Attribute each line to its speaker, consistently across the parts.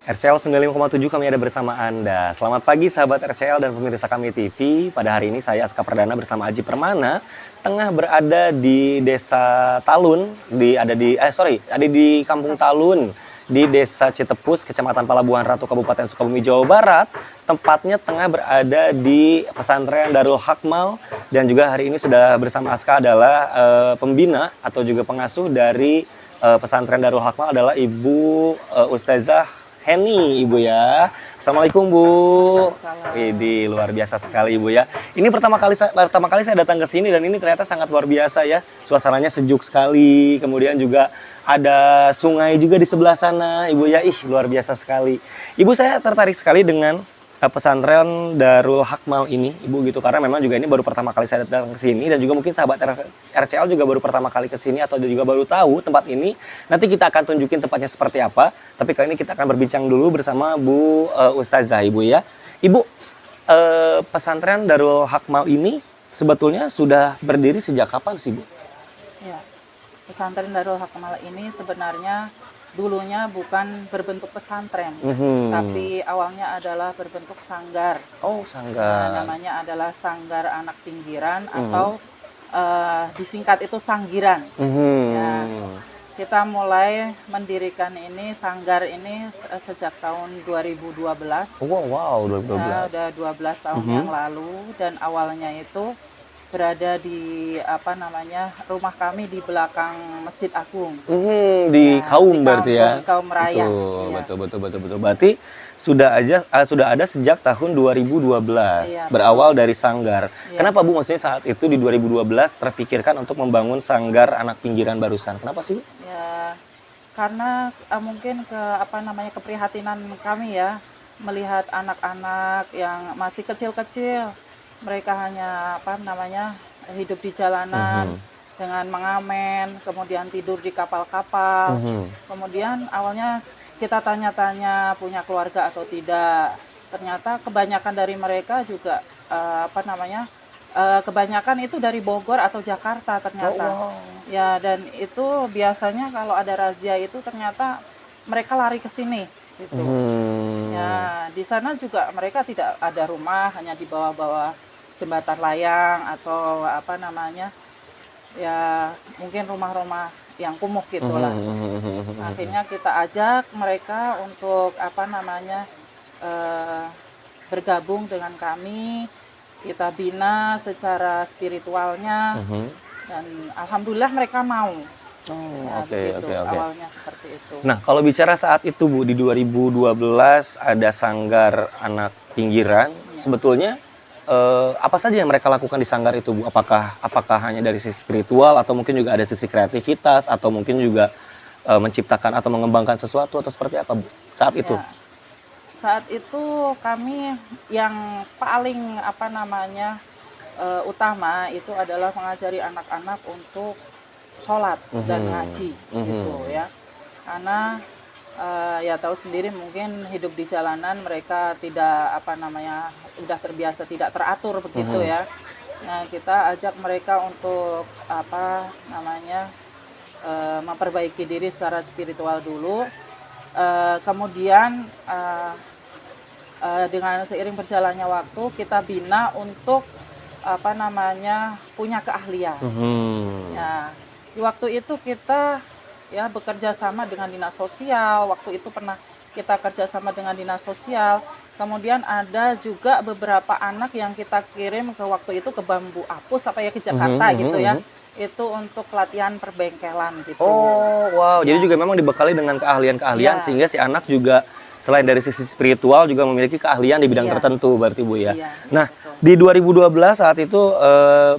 Speaker 1: RCL 95,7 kami ada bersama Anda. Selamat pagi sahabat RCL dan pemirsa kami TV. Pada hari ini saya Aska Perdana bersama Aji Permana tengah berada di Desa Talun, ada di Kampung Talun di Desa Citepus, Kecamatan Palabuhan Ratu, Kabupaten Sukabumi, Jawa Barat. Tempatnya tengah berada di Pesantren Darul Hakmal, dan juga hari ini sudah bersama Aska adalah pembina atau juga pengasuh dari Pesantren Darul Hakmal adalah Ibu Ustazah Heni, Ibu ya. Assalamualaikum, Bu. Ini luar biasa sekali, Ibu ya. Ini pertama kali saya datang ke sini dan ini ternyata sangat luar biasa ya. Suasananya sejuk sekali. Kemudian juga ada sungai juga di sebelah sana, Ibu ya. Ih, luar biasa sekali. Ibu, saya tertarik sekali dengan pesantren Darul Hakmal ini, Ibu gitu, karena memang juga ini baru pertama kali saya datang ke sini dan juga mungkin sahabat RCL juga baru pertama kali ke sini atau juga baru tahu tempat ini. Nanti kita akan tunjukin tempatnya seperti apa, tapi kali ini kita akan berbincang dulu bersama Bu Ustazah, Ibu ya. Ibu, pesantren Darul Hakmal ini sebetulnya sudah berdiri sejak kapan sih, Bu?
Speaker 2: Ya, pesantren Darul Hakmal ini sebenarnya dulunya bukan berbentuk pesantren, tapi awalnya adalah berbentuk sanggar.
Speaker 1: Oh, sanggar.
Speaker 2: Nah, namanya adalah Sanggar Anak Pinggiran atau disingkat itu Sanggiran. Ya, kita mulai mendirikan ini sanggar ini sejak tahun 2012.
Speaker 1: Wow, 2012.
Speaker 2: Nah, udah 12 tahun yang lalu, dan awalnya itu berada di rumah kami di belakang Masjid Agung.
Speaker 1: Di
Speaker 2: Ya,
Speaker 1: Kaum
Speaker 2: di
Speaker 1: berarti ya.
Speaker 2: Kaum Raya.
Speaker 1: Betul. Berarti sudah ada sejak tahun 2012.
Speaker 2: Iya,
Speaker 1: berawal dari sanggar.
Speaker 2: Iya.
Speaker 1: Kenapa, Bu, maksudnya saat itu di 2012 terfikirkan untuk membangun sanggar anak pinggiran barusan? Kenapa sih, Bu?
Speaker 2: Ya, karena mungkin keprihatinan kami ya, melihat anak-anak yang masih kecil-kecil, mereka hanya hidup di jalanan dengan mengamen, kemudian tidur di kapal-kapal. Kemudian awalnya kita tanya-tanya punya keluarga atau tidak. Ternyata kebanyakan dari mereka juga kebanyakan itu dari Bogor atau Jakarta ternyata. Ya, dan itu biasanya kalau ada razia itu ternyata mereka lari ke sini gitu. Ya, di sana juga mereka tidak ada rumah, hanya di bawah-bawah jembatan layang atau ya mungkin rumah-rumah yang kumuh gitulah. Akhirnya kita ajak mereka untuk bergabung dengan kami, kita bina secara spiritualnya, dan alhamdulillah mereka mau. Oke. Awalnya seperti itu.
Speaker 1: Nah, kalau bicara saat itu, Bu, di 2012 ada sanggar anak pinggiran, sebetulnya apa saja yang mereka lakukan di sanggar itu, Bu? Apakah hanya dari sisi spiritual atau mungkin juga ada sisi kreativitas atau mungkin juga menciptakan atau mengembangkan sesuatu atau seperti apa, Bu, saat itu?
Speaker 2: Ya, saat itu kami yang paling utama itu adalah mengajari anak-anak untuk sholat dan ngaji gitu ya, karena ya tahu sendiri mungkin hidup di jalanan mereka tidak udah terbiasa tidak teratur begitu ya. Nah, kita ajak mereka untuk memperbaiki diri secara spiritual dulu, kemudian dengan seiring berjalannya waktu kita bina untuk punya keahlian. Ya, di waktu itu kita ya bekerja sama dengan dinas sosial. Waktu itu pernah kita kerjasama dengan dinas sosial. Kemudian ada juga beberapa anak yang kita kirim ke waktu itu ke Bambu Apus ke Jakarta gitu ya. Itu untuk pelatihan perbengkelan gitu.
Speaker 1: Oh, wow. Ya. Jadi juga memang dibekali dengan keahlian-keahlian sehingga si anak juga selain dari sisi spiritual juga memiliki keahlian di bidang tertentu berarti, Bu ya. Nah, betul. Di 2012 saat itu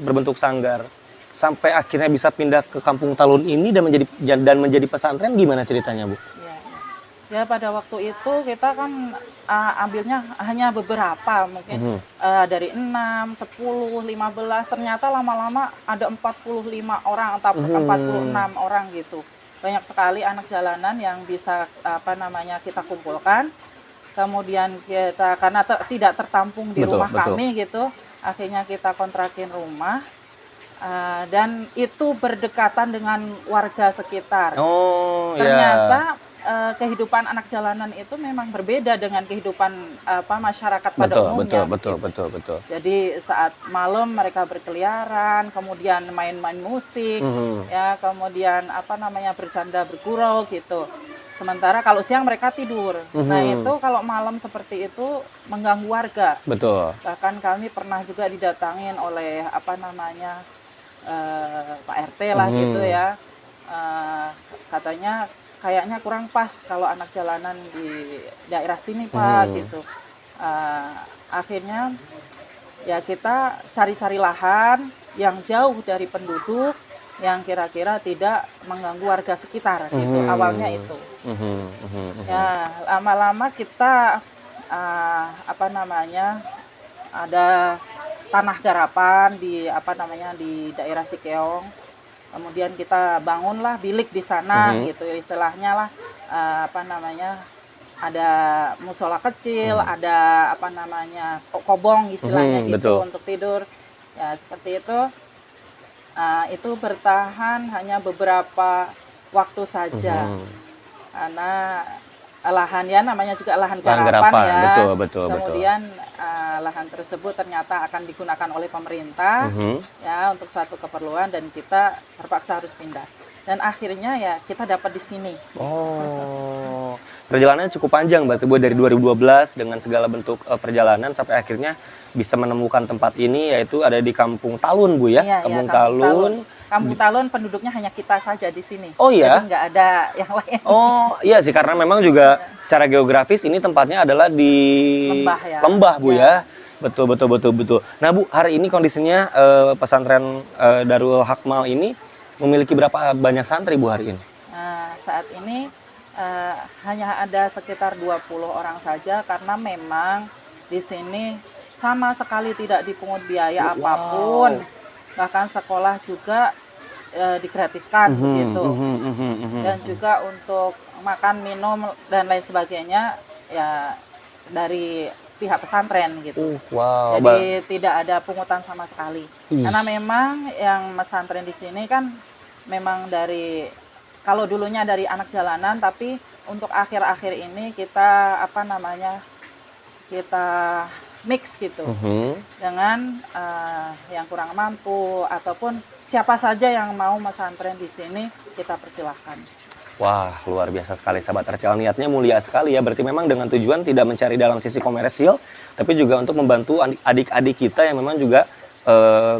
Speaker 1: berbentuk sanggar. Sampai akhirnya bisa pindah ke Kampung Talun ini dan menjadi pesantren, gimana ceritanya, Bu?
Speaker 2: Ya, pada waktu itu kita kan ambilnya hanya beberapa, mungkin dari 6, 10, 15, ternyata lama-lama ada 45 orang atau 46 orang gitu. Banyak sekali anak jalanan yang bisa kita kumpulkan. Kemudian kita karena tidak tertampung di rumah kami gitu, akhirnya kita kontrakin rumah. Dan itu berdekatan dengan warga sekitar. Ternyata kehidupan anak jalanan itu memang berbeda dengan kehidupan masyarakat pada umumnya.
Speaker 1: Betul.
Speaker 2: Jadi saat malam mereka berkeliaran, kemudian main-main musik, ya, kemudian bercanda bergurau gitu. Sementara kalau siang mereka tidur. Nah itu kalau malam seperti itu mengganggu warga.
Speaker 1: Betul.
Speaker 2: Bahkan kami pernah juga didatangin oleh Pak RT lah gitu ya. Katanya kayaknya kurang pas kalau anak jalanan di daerah sini Pak gitu. Akhirnya ya kita cari-cari lahan yang jauh dari penduduk, yang kira-kira tidak mengganggu warga sekitar gitu. Awalnya itu. Ya lama-lama kita ada tanah garapan di di daerah Cikeong. Kemudian kita bangunlah bilik di sana gitu istilahnya lah, ada musola kecil, ada kobong istilahnya gitu untuk tidur. Ya seperti itu. Itu bertahan hanya beberapa waktu saja. Karena lahan ya namanya juga lahan garapan ya.
Speaker 1: Betul.
Speaker 2: Kemudian lahan tersebut ternyata akan digunakan oleh pemerintah ya untuk suatu keperluan dan kita terpaksa harus pindah. Dan akhirnya ya kita dapat di sini.
Speaker 1: Oh. Perjalanannya cukup panjang berarti Bu, dari 2012 dengan segala bentuk perjalanan sampai akhirnya bisa menemukan tempat ini, yaitu ada di Kampung Talun Bu ya.
Speaker 2: Iya,
Speaker 1: Kampung Talun.
Speaker 2: Kampung Talun penduduknya hanya kita saja di sini.
Speaker 1: Oh iya?
Speaker 2: Jadi nggak ada yang lain.
Speaker 1: Oh iya sih, karena memang juga secara geografis ini tempatnya adalah di
Speaker 2: lembah ya.
Speaker 1: Lembah Bu ya. Betul. Nah Bu, hari ini kondisinya pesantren Darul Hakmal ini memiliki berapa banyak santri Bu hari ini?
Speaker 2: Nah, saat ini hanya ada sekitar 20 orang saja karena memang di sini sama sekali tidak dipungut biaya apapun. Bahkan sekolah juga digratiskan begitu. Dan juga untuk makan, minum dan lain sebagainya ya dari pihak pesantren gitu. Jadi tidak ada pungutan sama sekali. Karena memang yang pesantren di sini kan memang kalau dulunya dari anak jalanan, tapi untuk akhir-akhir ini kita kita mix gitu dengan yang kurang mampu ataupun siapa saja yang mau pesantren di sini kita persilahkan.
Speaker 1: Wah, luar biasa sekali sahabat RCL, niatnya mulia sekali ya. Berarti memang dengan tujuan tidak mencari dalam sisi komersil, tapi juga untuk membantu adik-adik kita yang memang juga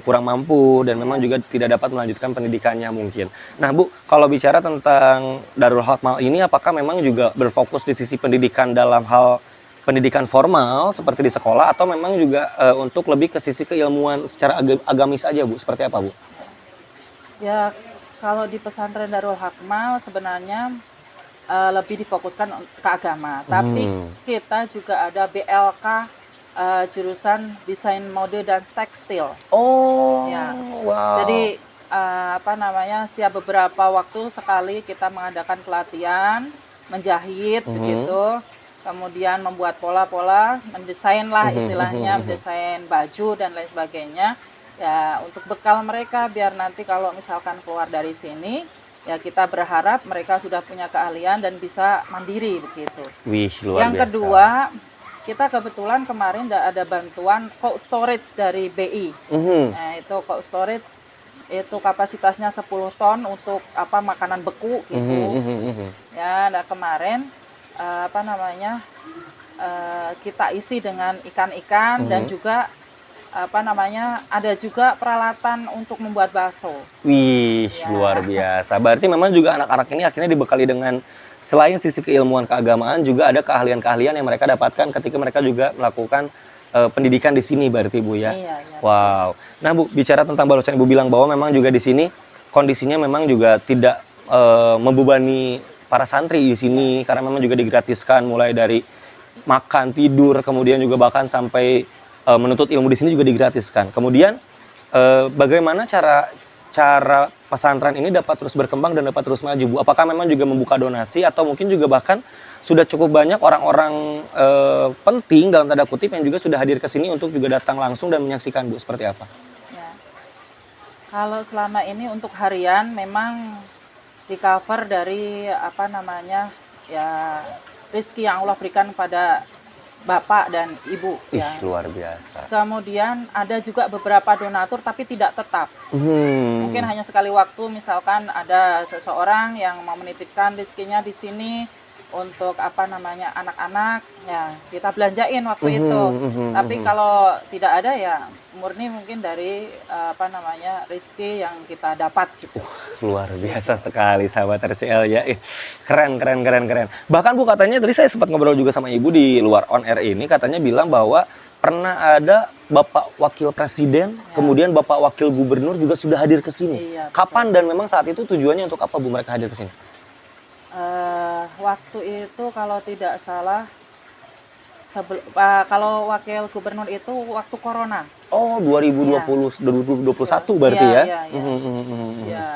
Speaker 1: kurang mampu dan memang juga tidak dapat melanjutkan pendidikannya mungkin. Nah Bu, kalau bicara tentang Darul Hakmal ini, apakah memang juga berfokus di sisi pendidikan dalam hal pendidikan formal seperti di sekolah, atau memang juga untuk lebih ke sisi keilmuan secara agamis aja Bu? Seperti apa Bu?
Speaker 2: Ya kalau di pesantren Darul Hakmal sebenarnya lebih difokuskan ke agama, tapi kita juga ada BLK jurusan desain mode dan tekstil.
Speaker 1: Oh,
Speaker 2: ya.
Speaker 1: Wow.
Speaker 2: Jadi setiap beberapa waktu sekali kita mengadakan pelatihan menjahit begitu, kemudian membuat pola-pola, mendesain lah istilahnya, mendesain baju dan lain sebagainya. Ya untuk bekal mereka biar nanti kalau misalkan keluar dari sini, ya kita berharap mereka sudah punya keahlian dan bisa mandiri begitu.
Speaker 1: Wih, luar
Speaker 2: Yang
Speaker 1: biasa.
Speaker 2: kedua, kita kebetulan kemarin ada bantuan cold storage dari BI. Nah, itu cold storage itu kapasitasnya 10 ton untuk makanan beku gitu. Ya, nah kemarin kita isi dengan ikan-ikan dan juga ada juga peralatan untuk membuat bakso.
Speaker 1: Wih,
Speaker 2: ya.
Speaker 1: Luar biasa. Berarti memang juga anak-anak ini akhirnya dibekali dengan selain sisi keilmuan keagamaan, juga ada keahlian-keahlian yang mereka dapatkan ketika mereka juga melakukan pendidikan di sini berarti Bu ya.
Speaker 2: Iya.
Speaker 1: Wow. Nah Bu, bicara tentang barusan Ibu bilang bahwa memang juga di sini kondisinya memang juga tidak membebani para santri di sini, karena memang juga digratiskan mulai dari makan, tidur, kemudian juga bahkan sampai menuntut ilmu di sini juga digratiskan. Kemudian bagaimana cara pesantren ini dapat terus berkembang dan dapat terus maju Bu? Apakah memang juga membuka donasi atau mungkin juga bahkan sudah cukup banyak orang-orang penting dalam tanda kutip yang juga sudah hadir ke sini untuk juga datang langsung dan menyaksikan Bu? Seperti apa?
Speaker 2: Ya. Kalau selama ini untuk harian memang di cover dari ya rezeki yang Allah berikan pada bapak dan ibu
Speaker 1: Ih,
Speaker 2: ya.
Speaker 1: luar biasa.
Speaker 2: Kemudian ada juga beberapa donatur tapi tidak tetap. Mungkin
Speaker 1: Hmm.
Speaker 2: hanya sekali waktu, misalkan ada seseorang yang mau menitipkan rezekinya di sini untuk apa namanya anak-anak, ya kita belanjain waktu itu. Tapi kalau tidak ada ya murni mungkin dari apa namanya rezeki yang kita dapat gitu.
Speaker 1: Luar biasa sekali sahabat RCL ya. Keren, keren, keren, keren. Bahkan Bu katanya tadi saya sempat ngobrol juga sama Ibu di luar on air ini, katanya bilang bahwa pernah ada Bapak Wakil Presiden,
Speaker 2: Ya.
Speaker 1: kemudian Bapak Wakil Gubernur juga sudah hadir ke sini.
Speaker 2: Iya, betul.
Speaker 1: Kapan dan memang saat itu tujuannya untuk apa Bu mereka hadir ke sini?
Speaker 2: Waktu itu kalau tidak salah kalau wakil gubernur itu waktu corona.
Speaker 1: Oh, 2020, 2021 berarti
Speaker 2: Iya,
Speaker 1: ya?
Speaker 2: iya, iya. Ya.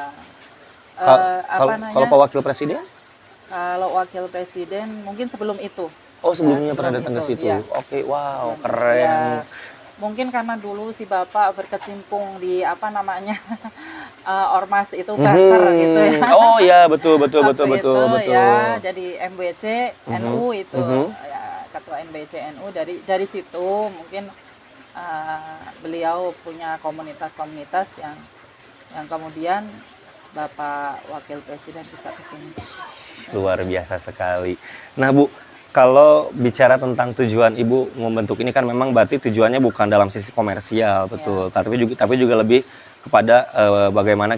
Speaker 1: Kalau Pak Wakil Presiden?
Speaker 2: Kalau wakil presiden mungkin sebelum itu.
Speaker 1: Oh, sebelumnya
Speaker 2: Ya,
Speaker 1: pernah
Speaker 2: sebelum
Speaker 1: datang ke
Speaker 2: itu,
Speaker 1: situ.
Speaker 2: iya.
Speaker 1: Oke, wow,
Speaker 2: Ya,
Speaker 1: keren.
Speaker 2: mungkin karena dulu si bapak berkecimpung di apa namanya ormas itu
Speaker 1: Mhm.
Speaker 2: Basar gitu ya.
Speaker 1: Oh ya, betul, betul,
Speaker 2: Waktu
Speaker 1: betul, betul,
Speaker 2: itu
Speaker 1: betul.
Speaker 2: ya jadi MBC NU itu
Speaker 1: Mhm.
Speaker 2: ya, ketua MBC NU dari situ mungkin beliau punya komunitas-komunitas yang kemudian Bapak Wakil Presiden bisa ke sini.
Speaker 1: Luar biasa sekali. Nah, Bu, kalau bicara tentang tujuan Ibu membentuk ini kan memang berarti tujuannya bukan dalam sisi komersial, betul. Tapi juga lebih kepada bagaimana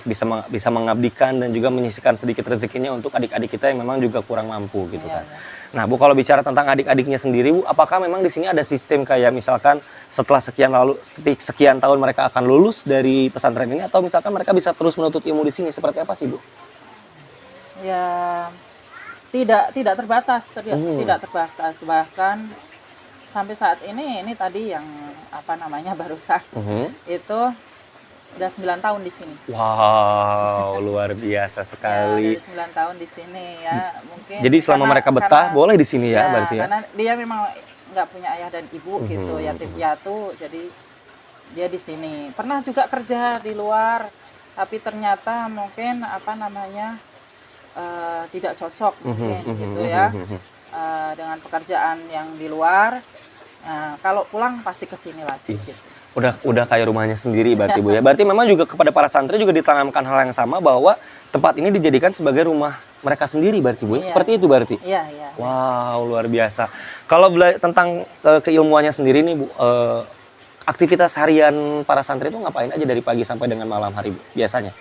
Speaker 1: bisa mengabdikan dan juga menyisihkan sedikit rezekinya untuk adik-adik kita yang memang juga kurang mampu gitu
Speaker 2: Iya,
Speaker 1: kan.
Speaker 2: iya.
Speaker 1: Nah, Bu, kalau bicara tentang adik-adiknya sendiri, Bu, apakah memang di sini ada sistem kayak misalkan setelah sekian tahun mereka akan lulus dari pesantren ini, atau misalkan mereka bisa terus menuntut ilmu di sini, seperti apa sih, Bu?
Speaker 2: Ya tidak terbatas, tidak terbatas, bahkan sampai saat ini tadi yang apa namanya barusan itu udah 9 tahun di sini.
Speaker 1: Wow, luar biasa
Speaker 2: Ya,
Speaker 1: sekali.
Speaker 2: dari 9 tahun di sini ya, mungkin
Speaker 1: Jadi selama mereka betah boleh di sini ya, berarti ya?
Speaker 2: karena dia memang nggak punya ayah dan ibu gitu, yatim piatu, jadi dia di sini. Pernah juga kerja di luar, tapi ternyata mungkin apa namanya tidak cocok mungkin gitu ya dengan pekerjaan yang di luar. Nah, kalau pulang pasti ke sini lagi gitu.
Speaker 1: Udah kayak rumahnya sendiri berarti Bu ya. Berarti memang juga kepada para santri juga ditanamkan hal yang sama bahwa tempat ini dijadikan sebagai rumah mereka sendiri berarti Bu ya.
Speaker 2: Iya.
Speaker 1: Seperti itu berarti.
Speaker 2: Iya, iya.
Speaker 1: Wow, luar biasa. Kalau tentang keilmuannya sendiri nih Bu, aktivitas harian para santri itu ngapain aja dari pagi sampai dengan malam hari Bu biasanya?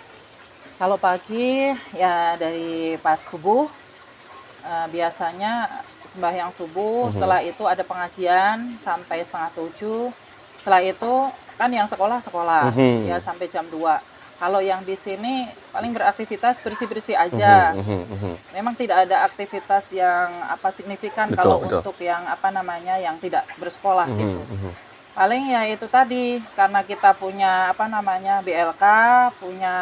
Speaker 2: Kalau pagi ya dari pas subuh biasanya sembahyang subuh, setelah itu ada pengajian sampai 6:30. Setelah itu kan yang sekolah ya sampai jam 2. Kalau yang di sini paling beraktivitas bersih-bersih aja. Memang tidak ada aktivitas yang apa signifikan kalau untuk yang apa namanya yang tidak bersekolah gitu. Paling ya itu tadi, karena kita punya apa namanya BLK, punya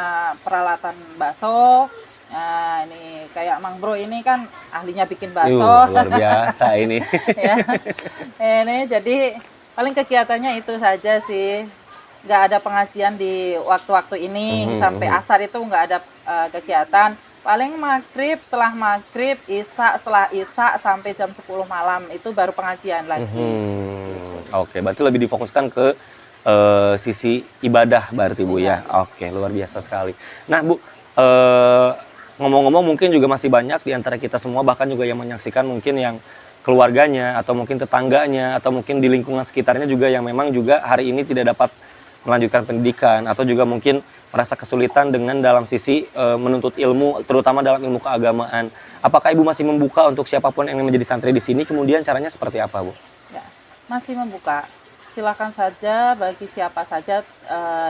Speaker 2: peralatan bakso. Nah, ini kayak Mang Bro ini kan ahlinya bikin bakso.
Speaker 1: Luar biasa ini.
Speaker 2: Ya. Ini jadi paling kegiatannya itu saja sih. Nggak ada pengajian di waktu-waktu ini, sampai asar itu nggak ada kegiatan. Paling maghrib, setelah maghrib, isya, setelah isya sampai jam 10 malam itu baru pengajian lagi.
Speaker 1: Oke, berarti lebih difokuskan ke sisi ibadah berarti Bu ya. Oke, luar biasa sekali. Nah Bu, ngomong-ngomong mungkin juga masih banyak di antara kita semua, bahkan juga yang menyaksikan mungkin yang keluarganya atau mungkin tetangganya atau mungkin di lingkungan sekitarnya juga yang memang juga hari ini tidak dapat melanjutkan pendidikan atau juga mungkin merasa kesulitan dengan dalam sisi menuntut ilmu, terutama dalam ilmu keagamaan. Apakah Ibu masih membuka untuk siapapun yang ingin menjadi santri di sini? Kemudian caranya seperti apa, Bu?
Speaker 2: Ya, masih membuka. Silakan saja bagi siapa saja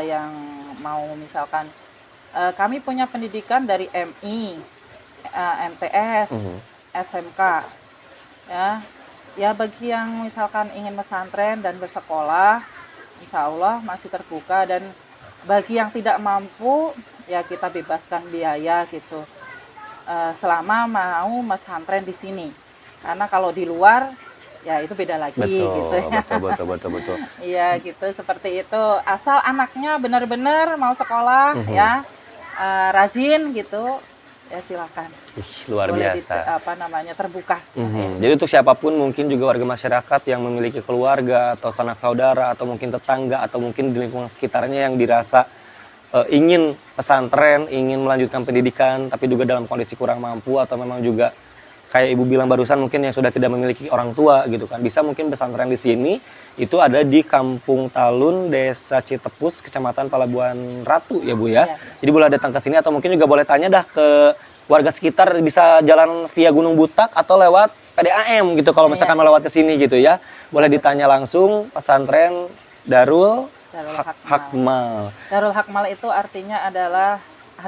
Speaker 2: yang mau, misalkan kami punya pendidikan dari MI, MTS, SMK. Ya bagi yang misalkan ingin pesantren dan bersekolah, insya Allah masih terbuka, dan bagi yang tidak mampu ya kita bebaskan biaya gitu selama mau pesantren di sini, karena kalau di luar ya itu beda lagi gitu ya.
Speaker 1: Betul.
Speaker 2: Iya gitu, seperti itu, asal anaknya benar-benar mau sekolah ya, rajin gitu, ya silakan.
Speaker 1: Ih, luar
Speaker 2: Boleh
Speaker 1: biasa.
Speaker 2: terbuka.
Speaker 1: Jadi untuk siapapun mungkin juga warga masyarakat yang memiliki keluarga atau sanak saudara atau mungkin tetangga atau mungkin di lingkungan sekitarnya yang dirasa ingin pesantren, ingin melanjutkan pendidikan tapi juga dalam kondisi kurang mampu atau memang juga kayak Ibu bilang barusan mungkin yang sudah tidak memiliki orang tua gitu kan. Bisa mungkin pesantren di sini itu ada di Kampung Talun, Desa Citepus, Kecamatan Palabuhan Ratu ya Bu ya.
Speaker 2: Iya.
Speaker 1: Jadi boleh datang ke sini atau mungkin juga boleh tanya dah ke warga sekitar bisa jalan via Gunung Butak atau lewat PDAM gitu kalau misalkan
Speaker 2: Iya.
Speaker 1: melewat ke sini gitu ya. Boleh ditanya langsung pesantren Darul
Speaker 2: Darul
Speaker 1: Hakmal.
Speaker 2: Darul Hakmal itu artinya adalah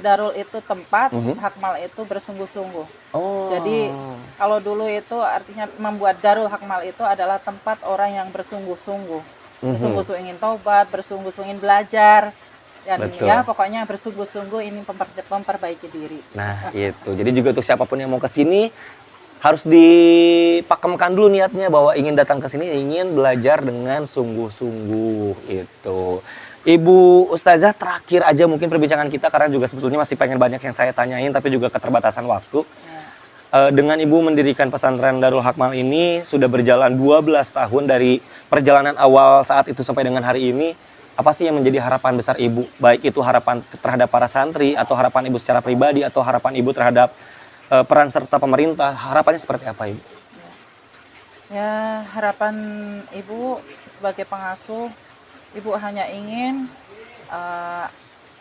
Speaker 2: Darul itu tempat, Hakmal itu bersungguh-sungguh.
Speaker 1: Oh.
Speaker 2: Jadi kalau dulu itu artinya membuat Darul Hakmal itu adalah tempat orang yang bersungguh-sungguh. Bersungguh-sungguh ingin taubat, bersungguh-sungguh ingin belajar. Dan
Speaker 1: Betul.
Speaker 2: ya pokoknya bersungguh-sungguh ini memperbaiki diri.
Speaker 1: Nah, itu. Jadi juga untuk siapapun yang mau ke sini harus dipakemkan dulu niatnya bahwa ingin datang ke sini, ingin belajar dengan sungguh-sungguh itu. Ibu Ustazah, terakhir aja mungkin perbincangan kita karena juga sebetulnya masih pengen banyak yang saya tanyain tapi juga keterbatasan waktu.
Speaker 2: Ya.
Speaker 1: Dengan Ibu mendirikan pesantren Darul Hakmal ini sudah berjalan 12 tahun dari perjalanan awal saat itu sampai dengan hari ini. Apa sih yang menjadi harapan besar Ibu? Baik itu harapan terhadap para santri atau harapan Ibu secara pribadi atau harapan Ibu terhadap peran serta pemerintah. Harapannya seperti apa Ibu?
Speaker 2: Ya, harapan Ibu sebagai pengasuh, Ibu hanya ingin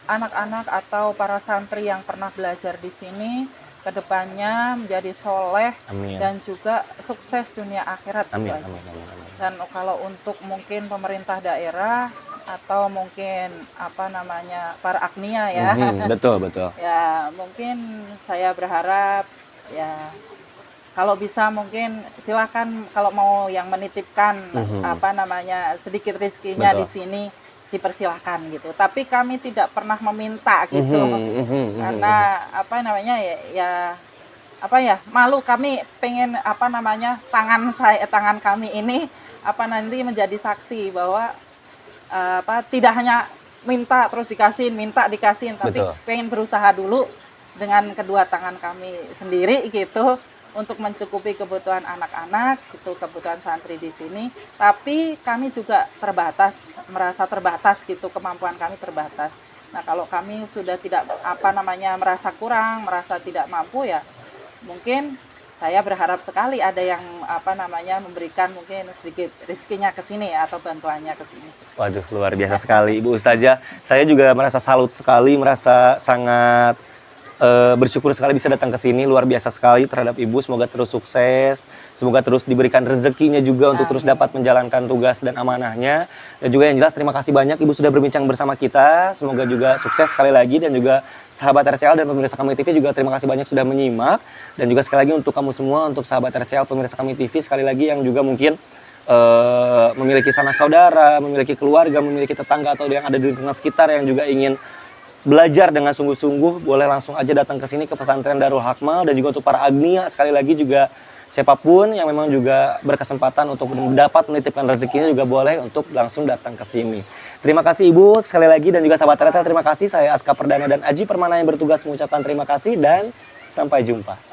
Speaker 2: anak-anak atau para santri yang pernah belajar di sini kedepannya menjadi soleh
Speaker 1: Amin.
Speaker 2: dan juga sukses dunia akhirat.
Speaker 1: Amin,
Speaker 2: Gitu aja.
Speaker 1: amin, amin, amin.
Speaker 2: Dan kalau untuk mungkin pemerintah daerah atau mungkin para agnia ya,
Speaker 1: Betul, betul.
Speaker 2: ya mungkin saya berharap ya kalau bisa mungkin silakan kalau mau yang menitipkan sedikit rezekinya
Speaker 1: Betul.
Speaker 2: di sini dipersilakan gitu. Tapi kami tidak pernah meminta gitu. Karena malu kami pengen tangan kami ini nanti menjadi saksi bahwa tidak hanya minta terus dikasihin, minta dikasihin, tapi
Speaker 1: Betul.
Speaker 2: pengen berusaha dulu dengan kedua tangan kami sendiri gitu untuk mencukupi kebutuhan anak-anak, gitu, kebutuhan santri di sini. Tapi kami juga merasa terbatas gitu, kemampuan kami terbatas. Nah, kalau kami sudah tidak merasa kurang, merasa tidak mampu ya, mungkin saya berharap sekali ada yang memberikan mungkin sedikit rezekinya ke sini atau bantuannya ke sini.
Speaker 1: Waduh, luar biasa sekali Ibu Ustazah. Saya juga merasa salut sekali, merasa sangat bersyukur sekali bisa datang ke sini. Luar biasa sekali terhadap Ibu. Semoga terus sukses, semoga terus diberikan rezekinya juga untuk terus dapat menjalankan tugas dan amanahnya. Dan juga yang jelas terima kasih banyak Ibu sudah berbincang bersama kita. Semoga juga sukses sekali lagi, dan juga sahabat RCL dan pemirsa Kami TV juga terima kasih banyak sudah menyimak. Dan juga sekali lagi untuk kamu semua, untuk sahabat RCL, pemirsa Kami TV, sekali lagi yang juga mungkin memiliki sanak saudara, memiliki keluarga, memiliki tetangga atau yang ada di lingkungan sekitar yang juga ingin belajar dengan sungguh-sungguh, boleh langsung aja datang ke sini ke pesantren Darul Hakmal. Dan juga untuk para agnia sekali lagi juga siapapun yang memang juga berkesempatan untuk dapat menitipkan rezekinya juga boleh untuk langsung datang ke sini. Terima kasih Ibu sekali lagi, dan juga sahabat RCL terima kasih. Saya Aska Perdana dan Aji Permana yang bertugas mengucapkan terima kasih dan sampai jumpa.